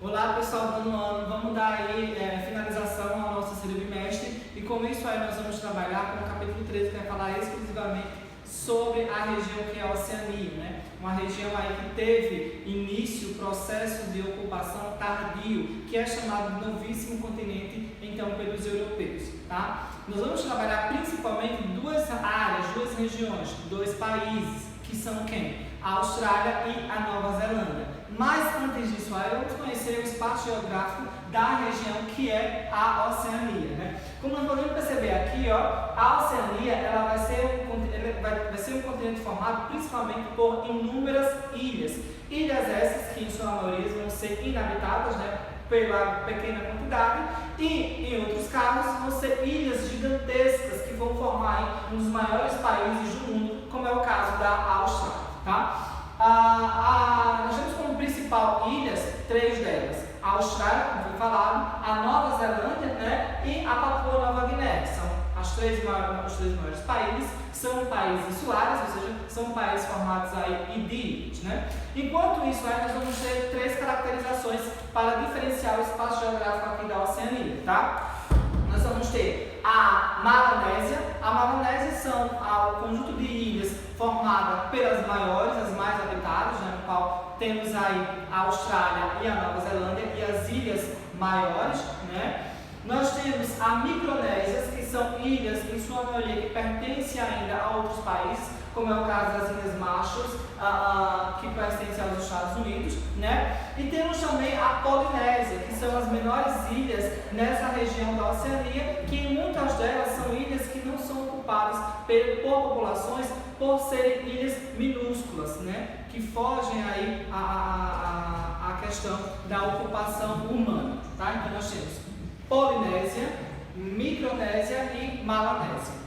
Olá pessoal do nono ano, vamos dar aí finalização ao nosso terceiro bimestre e com isso aí nós vamos trabalhar com o capítulo 13 que vai falar exclusivamente sobre a região que é a Oceania, né? Uma região aí que teve início o processo de ocupação tardio, que é chamado de novíssimo continente, então, pelos europeus, tá? Nós vamos trabalhar principalmente duas áreas, duas regiões, dois países, que são quem? A Austrália e a Nova Zelândia. Mas antes disso, aí vamos conhecer o espaço geográfico da região que é a Oceania, né? Como nós podemos perceber aqui, ó, a Oceania ela vai ser um continente formado principalmente por inúmeras ilhas. Ilhas essas que em sua maioria vão ser inabitadas, né, pela pequena quantidade, e em outros casos vão ser ilhas gigantescas que vão formar um dos maiores países do mundo, como é o caso da Austrália, tá? Nós temos como principal ilhas três delas: a Austrália, como foi falado, a Nova Zelândia, né, e a Papua Nova Guiné, que são os três maiores países. São países insulares, ou seja, são países formados aí de ilhas, né? Enquanto isso, aí nós vamos ter três caracterizações para diferenciar o espaço geográfico aqui da Oceania, tá? Nós vamos ter a Melanésia. A Melanésia são o conjunto de ilhas formada pelas maiores, as mais habitadas, né, no qual temos aí a Austrália e a Nova Zelândia e as ilhas maiores, né? Nós temos a Micronésia, que são ilhas, em sua maioria, que pertencem ainda a outros países, como é o caso das Ilhas Marshall, que pertencem aos Estados Unidos, né? E temos também a Polinésia, que são as menores ilhas nessa região da Oceania, que muitas delas são ilhas que não são ocupadas por populações, por serem ilhas minúsculas, né? Que fogem aí a questão da ocupação humana, tá? Então nós temos Polinésia, Micronésia e Melanésia.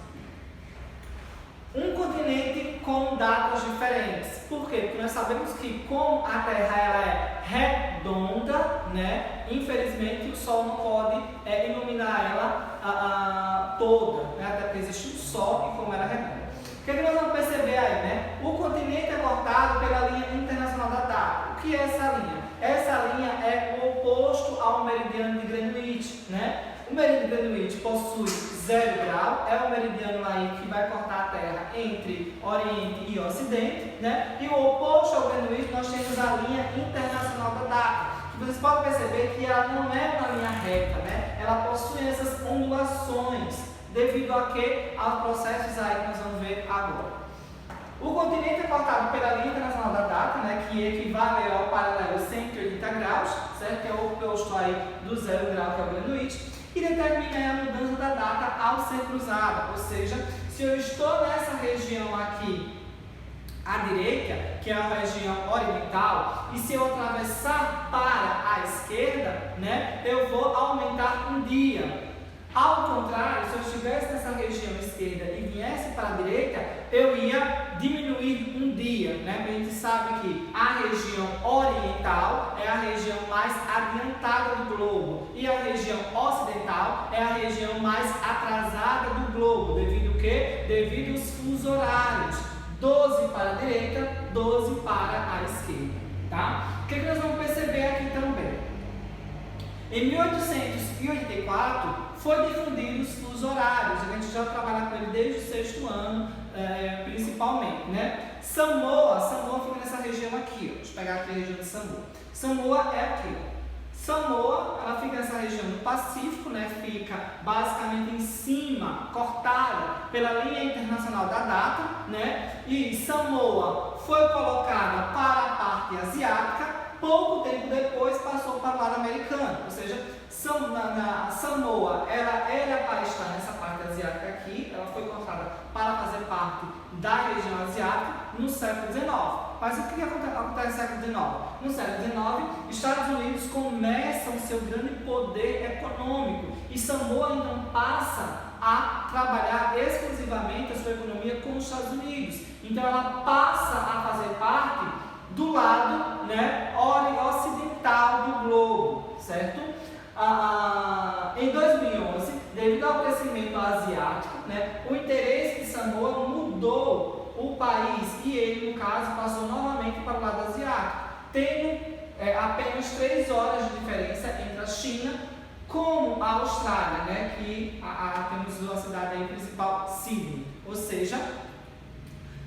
Um continente com datas diferentes. Por quê? Porque nós sabemos que como a Terra ela é redonda, né, infelizmente o Sol não pode iluminar ela toda, né, até porque existe um Sol e como ela é redonda. O que nós vamos perceber aí, né? O continente é cortado pela linha internacional da data. O que é essa linha? Essa linha é o oposto ao meridiano de Greenwich, né? O meridiano de Greenwich possui 0 grau, é o meridiano aí que vai cortar a Terra entre Oriente e Ocidente, né? E o oposto ao Greenwich nós temos a linha internacional da data. Vocês podem perceber que ela não é uma linha reta, né? Ela possui essas ondulações, devido a que? Aos processos aí que nós vamos ver agora. O continente é cortado pela linha internacional da data, né, que equivale ao paralelo 180 graus, certo? Que é o oposto aí do 0 grau, que é o Greenwich, e determina a mudança da data ao ser cruzada, ou seja, se eu estou nessa região aqui à direita, que é a região oriental, e se eu atravessar para a esquerda, né, eu vou aumentar um dia. Ao contrário, se eu estivesse nessa região esquerda e viesse para a direita, eu ia diminuir um dia, né? A gente sabe que a região oriental é a região mais adiantada do globo e a região ocidental é a região mais atrasada do globo, devido ao quê? Devido aos fusos horários, 12 para a direita, 12 para a esquerda, tá? O que nós vamos perceber aqui também? Em 1884, foi difundido os fusos horários, a gente já trabalha com ele desde o 6º ano, principalmente, né? Samoa fica nessa região aqui, ó. Deixa eu pegar aqui a região de Samoa. Samoa é aqui, ó. Samoa, ela fica nessa região do Pacífico, né? Fica basicamente em cima, cortada pela linha internacional da data, né? E Samoa foi colocada para a parte asiática. Pouco tempo depois passou para o lado americano, ou seja, Samoa ela era para estar nessa parte asiática aqui, ela foi cortada para fazer parte da região asiática no século XIX. Mas o que acontece no século XIX? No século XIX, Estados Unidos começam seu grande poder econômico e Samoa então passa a trabalhar exclusivamente a sua economia com os Estados Unidos. Então ela passa a fazer parte do lado, né, ocidental do globo, certo? Em 2011, devido ao crescimento asiático, né, o interesse de Samoa mudou o país e ele, no caso, passou novamente para o lado asiático, tendo apenas apenas 3 horas de diferença entre a China como a Austrália, né? Que temos a cidade aí principal, Sydney. Ou seja,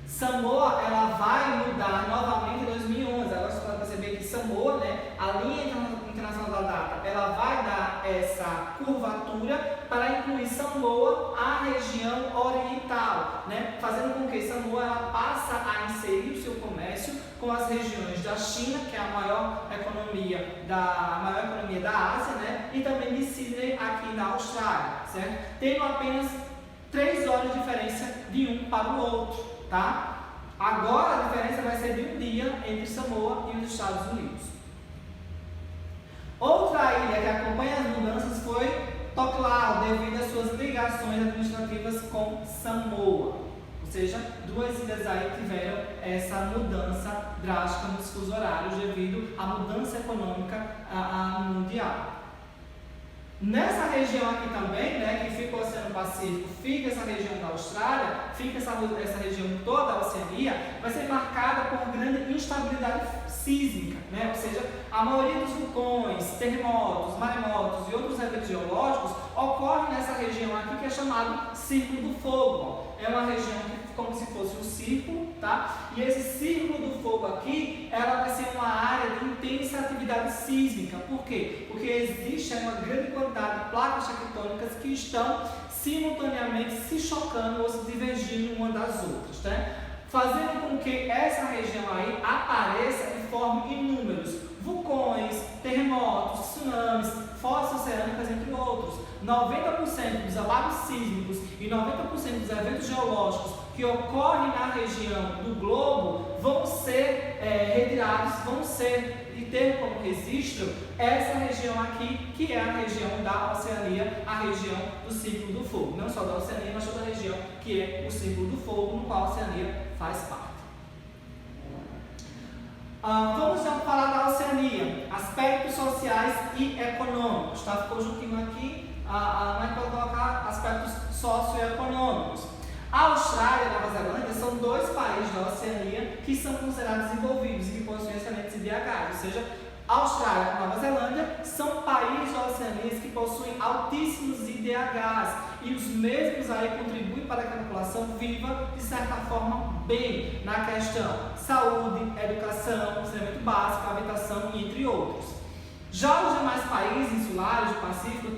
Samoa ela vai mudar novamente em 2011. Agora você pode perceber que Samoa, né, a linha internacional da data, ela vai dar essa curvatura para incluir Samoa, a região oriental, né, fazendo com que Samoa ela passa a inserir o seu comércio com as regiões da China, que é a maior economia da Ásia, né, e também de Sydney aqui na Austrália, certo? Tendo apenas 3 horas de diferença de um para o outro. Tá? Agora a diferença vai ser de um dia entre Samoa e os Estados Unidos. Outra ilha que acompanha as mudanças foi Tokelau, devido às suas ligações administrativas com Samoa. Ou seja, 2 ilhas aí tiveram essa mudança drástica nos fusos horários devido à mudança econômica mundial. Nessa região aqui também, né, que fica o Oceano Pacífico, fica essa região da Austrália, fica essa região toda da Oceania, vai ser marcada por grande instabilidade sísmica, né? Ou seja, a maioria dos vulcões, terremotos, maremotos e outros eventos geológicos ocorrem nessa região aqui que é chamado Círculo do Fogo. É uma região que como se fosse um círculo, tá? E esse círculo do fogo aqui, ela vai ser uma área de intensa atividade sísmica. Por quê? Porque existe uma grande quantidade de placas tectônicas que estão simultaneamente se chocando ou se divergindo uma das outras, né? Fazendo com que essa região aí apareça e forme inúmeros vulcões, terremotos, tsunamis, fossas oceânicas, entre outros. 90% dos abalos sísmicos e 90% dos eventos geológicos que ocorrem na região do globo vão ser retirados, vão ser e ter como registro essa região aqui, que é a região da Oceania, a região do Círculo do Fogo. Não só da Oceania, mas toda a região que é o Círculo do Fogo, no qual a Oceania faz parte. Vamos então falar da Oceania, aspectos sociais e econômicos, tá? Ficou juntinho aqui, mas pode colocar aspectos socioeconômicos. A Austrália e a Nova Zelândia são 2 países da Oceania que são considerados desenvolvidos e que possuem excelentes IDHs, ou seja, a Austrália e a Nova Zelândia são países da Oceania que possuem altíssimos IDHs e os mesmos aí contribuem para que a população viva, de certa forma, bem na questão saúde, educação, saneamento básico, habitação e entre outros. Já os demais países insulares do Pacífico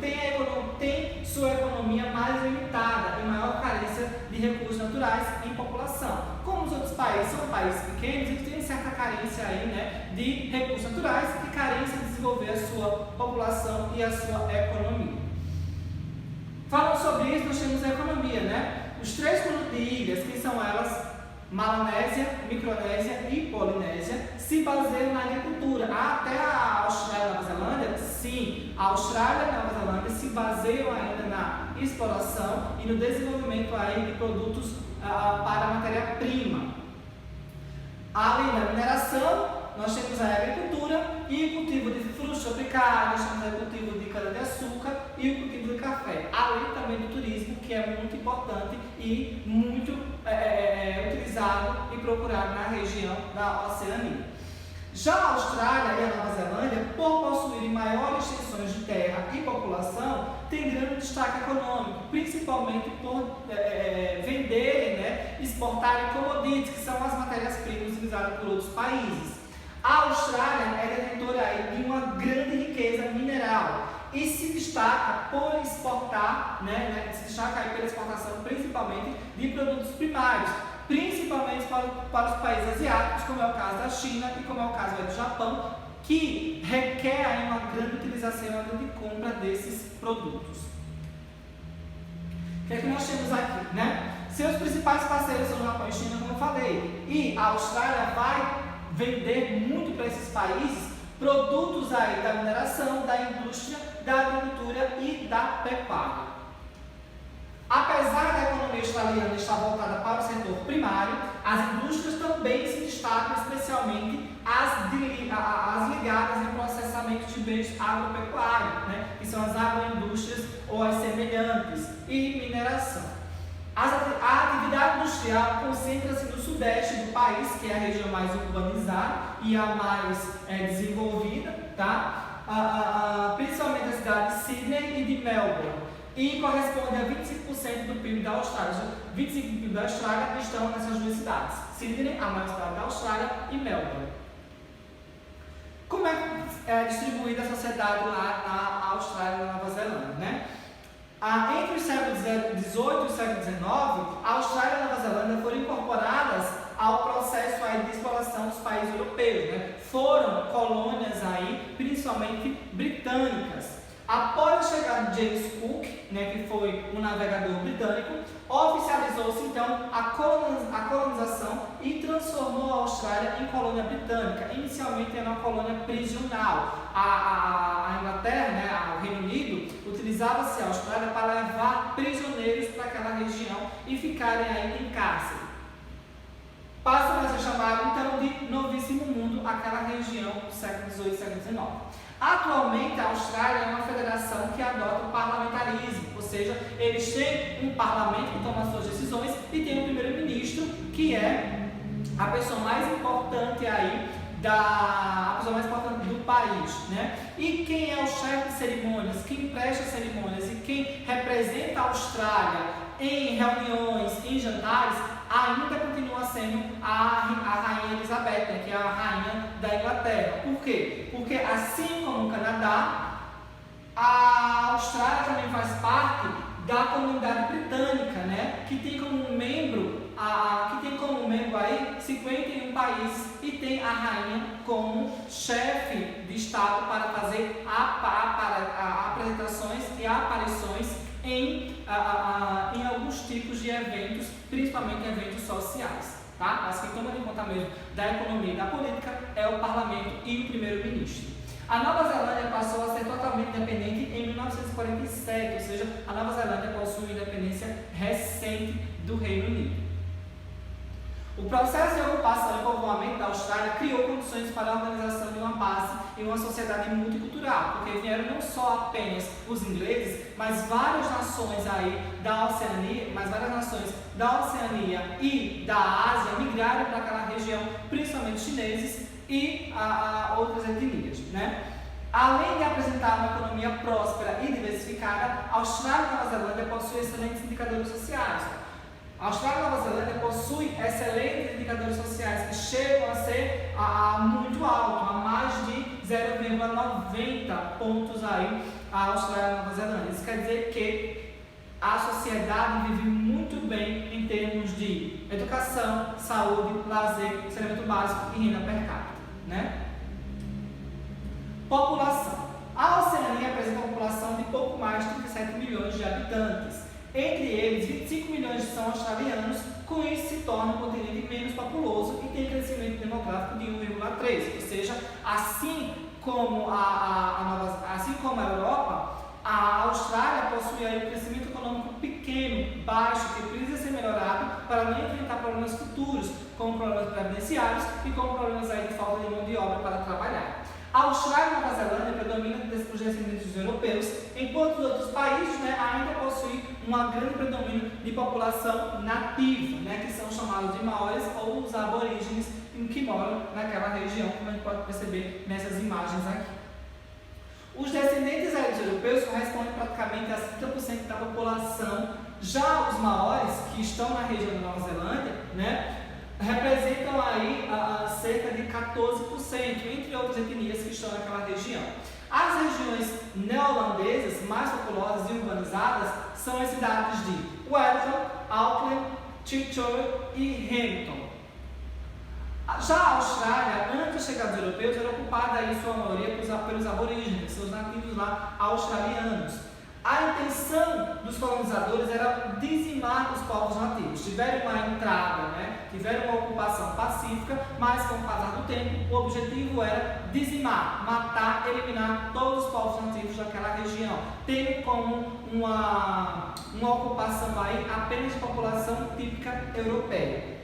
têm sua economia mais limitada e maior carência de recursos naturais e população. Como os outros países são países pequenos, eles têm certa carência aí, né, de recursos naturais e carência de desenvolver a sua população e a sua economia. Falando sobre isso, nós temos a economia, né? Os 3 conjuntos de ilhas, que são elas, Melanésia, Micronésia e Polinésia, se baseiam na agricultura. Até a Austrália e a Nova Zelândia, sim, a Austrália e a Nova Zelândia se baseiam ainda na exploração e no desenvolvimento aí de produtos para matéria-prima. Além da mineração, nós temos a agricultura e o cultivo de frutos tropicais, nós temos o cultivo de cana-de-açúcar e o cultivo de café, além também do turismo, que é muito importante e muito utilizado e procurado na região da Oceania. Já a Austrália e a Nova Zelândia, por possuírem maiores extensões de terra e população, têm grande destaque econômico, principalmente por venderem, né, exportarem commodities, que são as matérias-primas utilizadas por outros países. A Austrália é detentora aí de uma grande riqueza mineral e se destaca por exportar, se destaca aí pela exportação principalmente de produtos primários, principalmente para os países asiáticos, como é o caso da China e como é o caso do Japão, que requer aí uma grande utilização e uma grande compra desses produtos. O que é que nós temos aqui, né? Seus principais parceiros são o Japão e China, como eu falei, e a Austrália vai vender muito para esses países produtos aí da mineração, da indústria, da agricultura e da pecuária. Apesar da economia australiana estar voltada para o setor primário, as indústrias também se destacam, especialmente as ligadas em processamento de bens agropecuários, né, que são as agroindústrias ou as semelhantes, e mineração. A atividade industrial concentra-se no sudeste do país, que é a região mais urbanizada e a mais desenvolvida, tá? principalmente das cidades de Sydney e de Melbourne, e corresponde a 25% do PIB da Austrália. 25% do PIB da Austrália estão nessas duas cidades, Sydney, a maior cidade da Austrália, e Melbourne. Como é distribuída a sociedade lá na Austrália e na Nova Zelândia, né? Entre os séculos XVIII e o século XIX, a Austrália e a Nova Zelândia foram incorporadas ao processo aí de exploração dos países europeus, né? Foram colônias aí, principalmente britânicas. Após a chegada de James Cook, né, que foi um navegador britânico, oficializou-se então a colonização e transformou a Austrália em colônia britânica. Inicialmente era uma colônia prisional. A Inglaterra, né, o Reino Unido, utilizava-se a Austrália para levar prisioneiros para aquela região e ficarem aí em cárcere. Passa a ser chamado então de Novíssimo Mundo aquela região do século XVIII e século XIX. Atualmente, a Austrália é uma federação que adota o parlamentarismo, ou seja, eles têm um parlamento que toma suas decisões e tem um primeiro-ministro que é a pessoa mais importante aí do país, né? E quem é o chefe de cerimônias, quem presta cerimônias e quem representa a Austrália em reuniões, em jantares, ainda continua sendo a Rainha Elizabeth, né, que é a rainha da Inglaterra. Por quê? Porque assim como o Canadá, a Austrália também faz parte da comunidade britânica, né, que tem como membro aí 51 países e tem a rainha como chefe de estado para fazer apresentações e aparições em alguns tipos de eventos, principalmente eventos sociais, tá? Mas quem toma de conta mesmo da economia e da política é o parlamento e o primeiro-ministro. A Nova Zelândia passou a ser totalmente independente em 1947, ou seja, a Nova Zelândia possui independência recente do Reino Unido. O processo de ocupação e povoamento da Austrália criou condições para a organização de uma base em uma sociedade multicultural, porque vieram não só apenas os ingleses, mas várias nações da Oceania e da Ásia migraram para aquela região, principalmente chineses e outras etnias, né? Além de apresentar uma economia próspera e diversificada, a Austrália e a Nova Zelândia possuem excelentes indicadores sociais. A Austrália e a Nova Zelândia possuem excelentes indicadores sociais que chegam a ser muito altos, a mais de 0,90 pontos aí a Austrália e a Nova Zelândia. Isso quer dizer que a sociedade vive muito bem em termos de educação, saúde, lazer, saneamento básico e renda per capita, né? População. A Oceania apresenta uma população de pouco mais de 37 milhões de habitantes. Entre eles, 25 milhões são australianos, com isso se torna um continente menos populoso e tem crescimento demográfico de 1,3, ou seja, assim como a Europa, a Austrália possui aí um crescimento econômico pequeno, baixo, que precisa ser melhorado para não enfrentar problemas futuros, como problemas previdenciários e como problemas aí de falta de mão de obra para trabalhar. A Austrália e a Nova Zelândia predominam os descendentes europeus, enquanto os outros países, né, ainda possuem um grande predomínio de população nativa, né, que são chamados de maoris ou os aborígenes que moram naquela região, como a gente pode perceber nessas imagens aqui. Os descendentes dos europeus correspondem praticamente a 30% da população. Já os maoris, que estão na região da Nova Zelândia, né, representam aí cerca de 14%, entre outras etnias que estão naquela região. As regiões neozelandesas mais populosas e urbanizadas são as cidades de Wellington, Auckland, Chiltern e Hamilton. Já a Austrália, antes da chegada dos europeus, era ocupada em sua maioria pelos aborígenes, que são os nativos lá australianos. A intenção dos colonizadores era dizimar os povos nativos. Tiveram uma entrada, né? Tiveram uma ocupação pacífica, mas com o passar do tempo, o objetivo era dizimar, matar, eliminar todos os povos nativos daquela região, tendo como uma ocupação aí apenas de população típica europeia.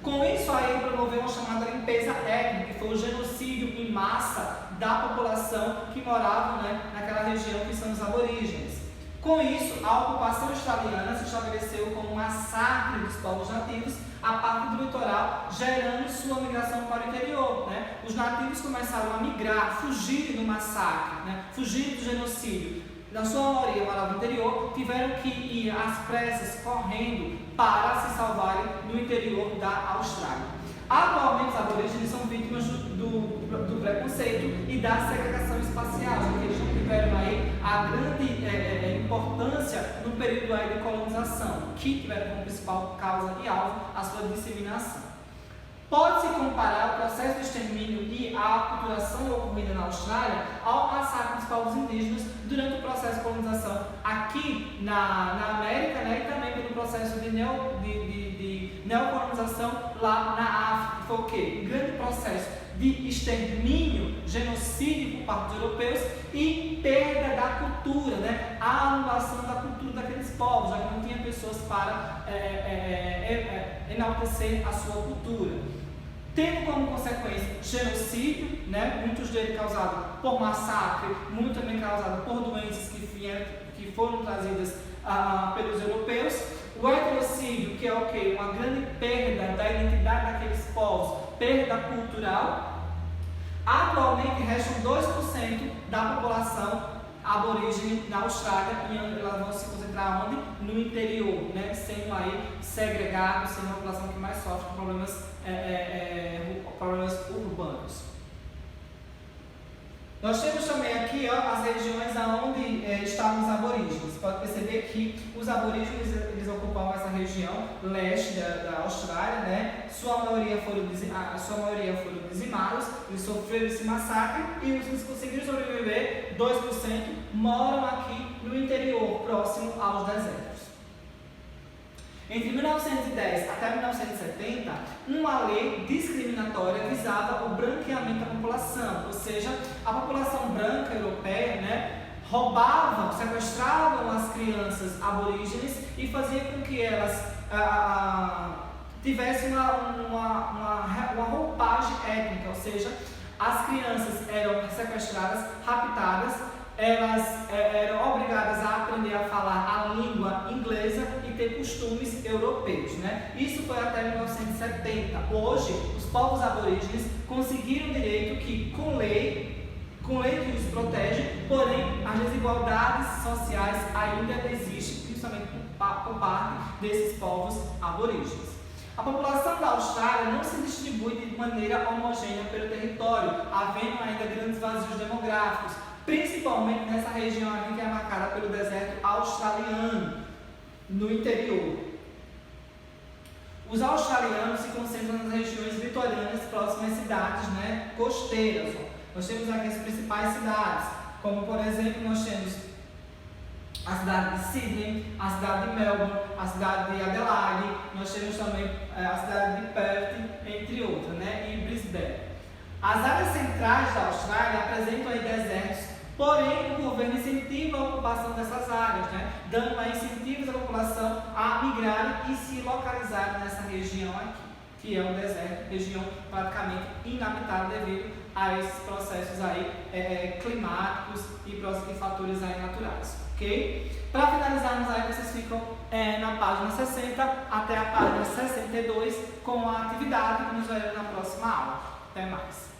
Com isso aí promoveu uma chamada limpeza étnica, que foi o genocídio em massa da população que morava, né, naquela região, que são os aborígenes. Com isso, a ocupação australiana se estabeleceu como um massacre dos povos nativos a parte do litoral, gerando sua migração para o interior. Né? Os nativos começaram a migrar, fugirem do massacre, né? Fugirem do genocídio. Na sua maioria, para o interior, tiveram que ir às pressas, correndo, para se salvarem no interior da Austrália. Atualmente, os aborígenes são vítimas do preconceito e da segregação espacial, já que eles não tiveram aí a grande importância no período aí de colonização, que tiveram como principal causa e alvo a sua disseminação. Pode-se comparar o processo de extermínio e a aculturação ocorrida na Austrália ao massacre dos povos indígenas durante o processo de colonização aqui na América, né, e também pelo processo de neocolonização lá na África, que foi o quê? Um grande processo de extermínio, genocídio por parte dos europeus e perda da cultura, né? A anulação da cultura daqueles povos, já que não tinha pessoas para enaltecer a sua cultura. Tendo como consequência genocídio, né? Muitos deles causados por massacre, muito também causados por doenças que foram trazidas pelos europeus. O etnocídio, que é o quê? Uma grande perda da identidade daqueles povos, perda cultural. Atualmente restam 2% da população aborígene na Austrália e elas vão se concentrar onde? No interior, né? Sendo aí segregados, sendo uma população que mais sofre com problemas urbanos. Nós temos também aqui as regiões onde estavam os aborígenes. Você pode perceber que os aborígenes eles ocupavam essa região leste da Austrália, né? Sua maioria foram dizimados, eles sofreram esse massacre e os que conseguiram sobreviver, 2%, moram aqui no interior, próximo aos desertos. Entre 1910 até 1970, uma lei discriminatória visava o branqueamento da população, ou seja, a população branca europeia, né, roubavam, sequestravam as crianças aborígenes e fazia com que elas tivessem uma roupagem étnica, ou seja, as crianças eram sequestradas, raptadas, elas eram obrigadas a aprender a falar a língua inglesa e ter costumes europeus, né? Isso foi até 1970. Hoje, os povos aborígenes conseguiram o direito que, com lei que os protege, porém, as desigualdades sociais ainda existem, principalmente por parte desses povos aborígenes. A população da Austrália não se distribui de maneira homogênea pelo território, havendo ainda grandes vazios demográficos, principalmente nessa região aqui que é marcada pelo deserto australiano, no interior. Os australianos se concentram nas regiões litorâneas próximas às cidades, né, costeiras. Nós temos aqui as principais cidades, como por exemplo nós temos a cidade de Sydney, a cidade de Melbourne, a cidade de Adelaide, nós temos também a cidade de Perth, entre outras, né, e Brisbane. As áreas centrais da Austrália apresentam aí desertos, porém o governo incentiva a ocupação dessas áreas, né, dando aí incentivos à população a migrarem e se localizarem nessa região aqui, que é um deserto, região praticamente inabitável devido a esses processos aí climáticos e fatores aí naturais, ok? Para finalizarmos aí, vocês ficam na página 60 até a página 62 com a atividade que nos veremos na próxima aula. Até mais!